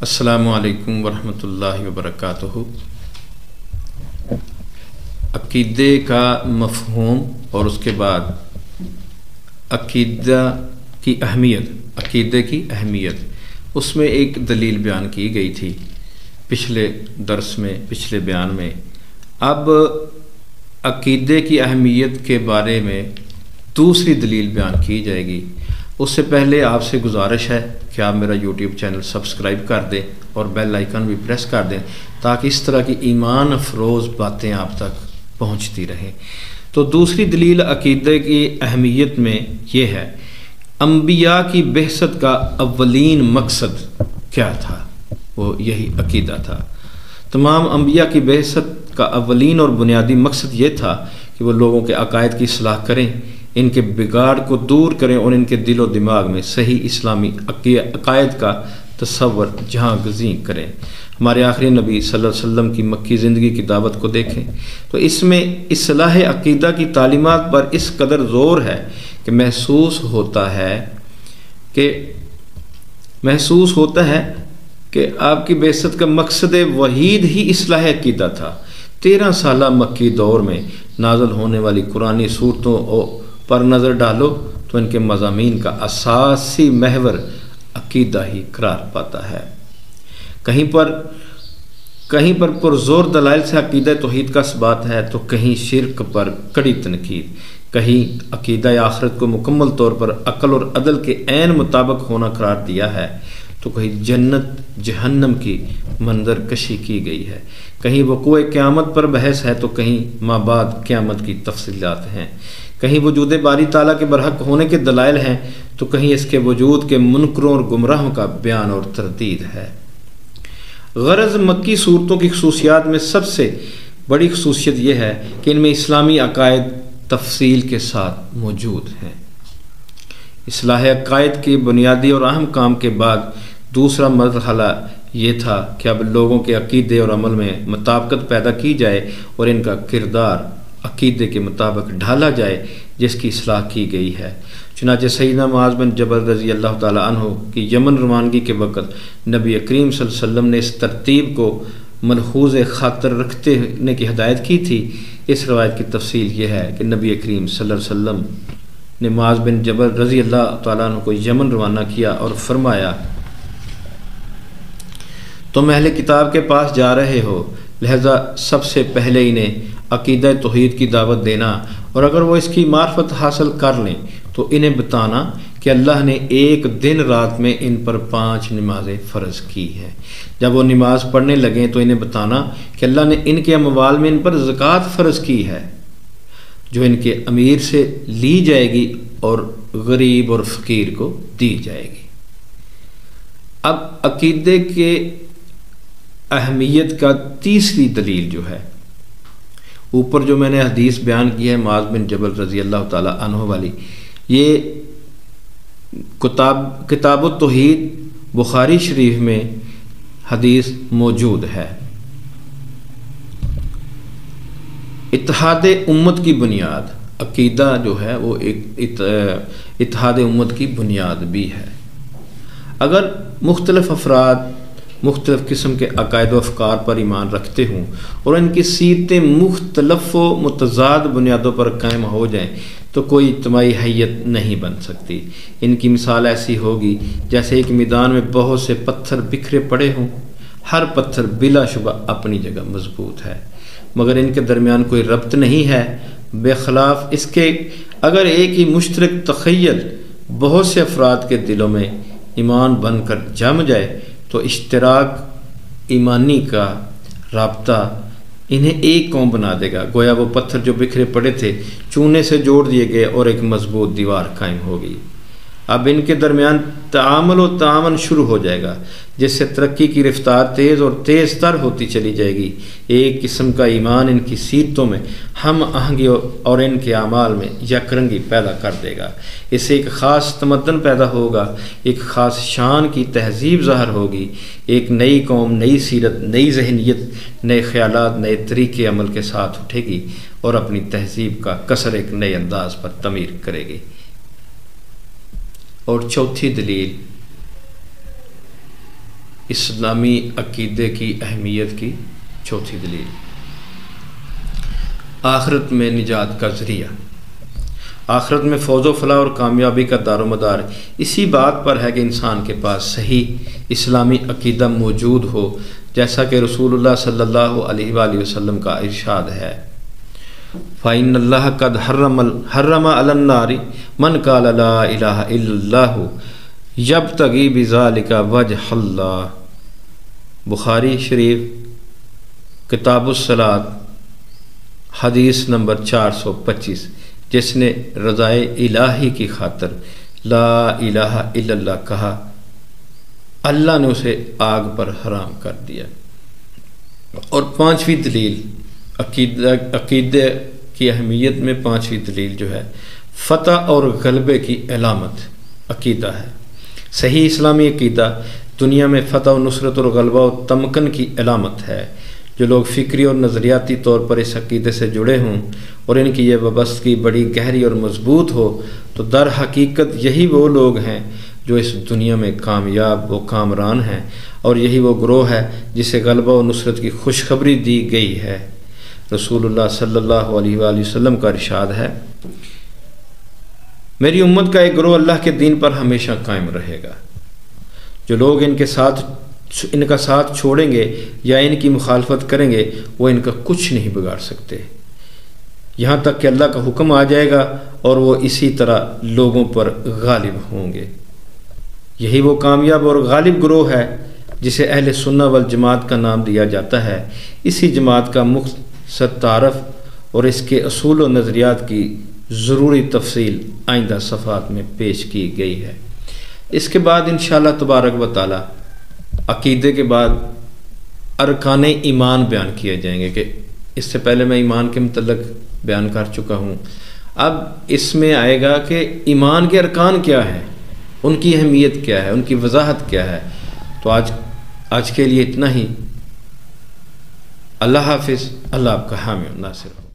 السلام علیکم ورحمۃ اللہ وبرکاتہ۔ عقیدے کا مفہوم اور اس کے بعد عقیدے کی اہمیت اس میں ایک دلیل بیان کی گئی تھی پچھلے درس میں، پچھلے بیان میں۔ اب عقیدے کی اہمیت کے بارے میں دوسری دلیل بیان کی جائے گی۔ اس سے پہلے آپ سے گزارش ہے کہ آپ میرا یوٹیوب چینل سبسکرائب کر دیں اور بیل آئیکن بھی پریس کر دیں تاکہ اس طرح کی ایمان افروز باتیں آپ تک پہنچتی رہیں۔ تو دوسری دلیل عقیدے کی اہمیت میں یہ ہے، انبیاء کی بعثت کا اولین مقصد کیا تھا؟ وہ یہی عقیدہ تھا۔ تمام انبیاء کی بعثت کا اولین اور بنیادی مقصد یہ تھا کہ وہ لوگوں کے عقائد کی اصلاح کریں، ان کے بگاڑ کو دور کریں اور ان کے دل و دماغ میں صحیح اسلامی عقائد کا تصور جہاں گزین کریں۔ ہمارے آخری نبی صلی اللہ علیہ وسلم کی مکی زندگی کی دعوت کو دیکھیں تو اس میں اصلاح عقیدہ کی تعلیمات پر اس قدر زور ہے کہ محسوس ہوتا ہے کہ آپ کی بعثت کا مقصد وحید ہی اصلاح عقیدہ تھا۔ 13 سالہ مکی دور میں نازل ہونے والی قرآنی صورتوں پر نظر ڈالو تو ان کے مضامین کا اساسی محور عقیدہ ہی قرار پاتا ہے۔ کہیں پر پرزور دلائل سے عقیدہ توحید کا اثبات ہے تو کہیں شرک پر کڑی تنقید، کہیں عقیدہ آخرت کو مکمل طور پر عقل اور عدل کے عین مطابق ہونا قرار دیا ہے، تو کہیں جنت جہنم کی منظر کشی کی گئی ہے، کہیں وقوع قیامت پر بحث ہے تو کہیں مابعد قیامت کی تفصیلات ہیں، کہیں وجود باری تعالیٰ کے برحق ہونے کے دلائل ہیں تو کہیں اس کے وجود کے منکروں اور گمراہوں کا بیان اور تردید ہے۔ غرض مکی صورتوں کی خصوصیات میں سب سے بڑی خصوصیت یہ ہے کہ ان میں اسلامی عقائد تفصیل کے ساتھ موجود ہیں۔ اصلاح عقائد کے بنیادی اور اہم کام کے بعد دوسرا مرحلہ یہ تھا کہ اب لوگوں کے عقیدے اور عمل میں مطابقت پیدا کی جائے اور ان کا کردار عقیدے کے مطابق ڈھالا جائے جس کی اصلاح کی گئی ہے۔ چنانچہ سیدنا معاذ بن جبل رضی اللہ تعالی عنہ کی یمن روانگی کے وقت نبی کریم صلی اللہ علیہ وسلم نے اس ترتیب کو ملحوظ خاطر رکھنے کی ہدایت کی تھی۔ اس روایت کی تفصیل یہ ہے کہ نبی کریم صلی اللہ علیہ وسلم نے معاذ بن جبل رضی اللہ تعالی عنہ کو یمن روانہ کیا اور فرمایا، تم اہل کتاب کے پاس جا رہے ہو، لہذا سب سے پہلے انہیں عقیدہ توحید کی دعوت دینا، اور اگر وہ اس کی معرفت حاصل کر لیں تو انہیں بتانا کہ اللہ نے ایک دن رات میں ان پر 5 نمازیں فرض کی ہیں۔ جب وہ نماز پڑھنے لگیں تو انہیں بتانا کہ اللہ نے ان کے اموال میں ان پر زکوٰۃ فرض کی ہے جو ان کے امیر سے لی جائے گی اور غریب اور فقیر کو دی جائے گی۔ اب عقیدے کے اہمیت کا تیسری دلیل جو ہے، اوپر جو میں نے حدیث بیان کی ہے معاذ بن جبل رضی اللہ تعالی عنہ والی، یہ کتاب التوحید بخاری شریف میں حدیث موجود ہے۔ اتحاد امت کی بنیاد، عقیدہ جو ہے وہ ایک اتحاد امت کی بنیاد بھی ہے۔ اگر مختلف افراد مختلف قسم کے عقائد و افکار پر ایمان رکھتے ہوں اور ان کی سیرتیں مختلف و متضاد بنیادوں پر قائم ہو جائیں تو کوئی اجتماعی حیت نہیں بن سکتی۔ ان کی مثال ایسی ہوگی جیسے ایک میدان میں بہت سے پتھر بکھرے پڑے ہوں، ہر پتھر بلا شبہ اپنی جگہ مضبوط ہے مگر ان کے درمیان کوئی ربط نہیں ہے، بخلاف اس کے اگر ایک ہی مشترک تخیل بہت سے افراد کے دلوں میں ایمان بن کر جم جائے تو اشتراک ایمانی کا رابطہ انہیں ایک قوم بنا دے گا، گویا وہ پتھر جو بکھرے پڑے تھے چونے سے جوڑ دیے گئے اور ایک مضبوط دیوار قائم ہوگی۔ اب ان کے درمیان تعامل و تعاون شروع ہو جائے گا جس سے ترقی کی رفتار تیز اور تیز تر ہوتی چلی جائے گی۔ ایک قسم کا ایمان ان کی سیرتوں میں ہم آہنگی اور ان کے اعمال میں یک رنگی پیدا کر دے گا۔ اس سے ایک خاص تمدن پیدا ہوگا، ایک خاص شان کی تہذیب ظاہر ہوگی، ایک نئی قوم، نئی سیرت، نئی ذہنیت، نئے خیالات، نئے طریقے عمل کے ساتھ اٹھے گی اور اپنی تہذیب کا کثر ایک نئے انداز پر تعمیر کرے گی۔ اور چوتھی دلیل اسلامی عقیدے کی اہمیت کی چوتھی دلیل، آخرت میں نجات کا ذریعہ۔ آخرت میں فوز و فلاح اور کامیابی کا دار و مدار اسی بات پر ہے کہ انسان کے پاس صحیح اسلامی عقیدہ موجود ہو، جیسا کہ رسول اللہ صلی اللہ علیہ وآلہ وسلم کا ارشاد ہے، فَإِنَّ اللَّهَ قَدْ حَرَّمَ عَلَى النَّارِ مَنْ قَالَ لَا إِلَهَ إِلَّا اللَّهُ يَبْتَغِي بِذَلِكَ وَجْهَ اللَّهِ۔ بخاری شریف کتاب الصلاۃ حدیث نمبر 425، جس نے رضائے الہی کی خاطر لا الہ الا اللہ کہا، اللہ نے اسے آگ پر حرام کر دیا۔ اور پانچویں دلیل عقیدے کی اہمیت میں پانچویں دلیل جو ہے فتح اور غلبے کی علامت عقیدہ ہے۔ صحیح اسلامی عقیدہ دنیا میں فتح و نصرت اور غلبہ و تمکن کی علامت ہے۔ جو لوگ فکری اور نظریاتی طور پر اس عقیدے سے جڑے ہوں اور ان کی یہ وابستگی بڑی گہری اور مضبوط ہو تو در حقیقت یہی وہ لوگ ہیں جو اس دنیا میں کامیاب و کامران ہیں، اور یہی وہ گروہ ہے جسے غلبہ و نصرت کی خوشخبری دی گئی ہے۔ رسول اللہ صلی اللہ علیہ وآلہ وسلم کا ارشاد ہے، میری امت کا ایک گروہ اللہ کے دین پر ہمیشہ قائم رہے گا۔ جو لوگ ان کا ساتھ چھوڑیں گے یا ان کی مخالفت کریں گے وہ ان کا کچھ نہیں بگاڑ سکتے، یہاں تک کہ اللہ کا حکم آ جائے گا اور وہ اسی طرح لوگوں پر غالب ہوں گے۔ یہی وہ کامیاب اور غالب گروہ ہے جسے اہل سنہ والجماعت کا نام دیا جاتا ہے۔ اسی جماعت کا مختصر تعارف اور اس کے اصول و نظریات کی ضروری تفصیل آئندہ صفحات میں پیش کی گئی ہے۔ اس کے بعد انشاءاللہ تبارک و تعالی عقیدے کے بعد ارکان ایمان بیان کیے جائیں گے، کہ اس سے پہلے میں ایمان کے متعلق بیان کر چکا ہوں۔ اب اس میں آئے گا کہ ایمان کے ارکان کیا ہیں، ان کی اہمیت کیا ہے، ان کی وضاحت کیا ہے۔ تو آج کے لیے اتنا ہی۔ اللہ حافظ۔ اللہ آپ کا حامی و ناصر ہو۔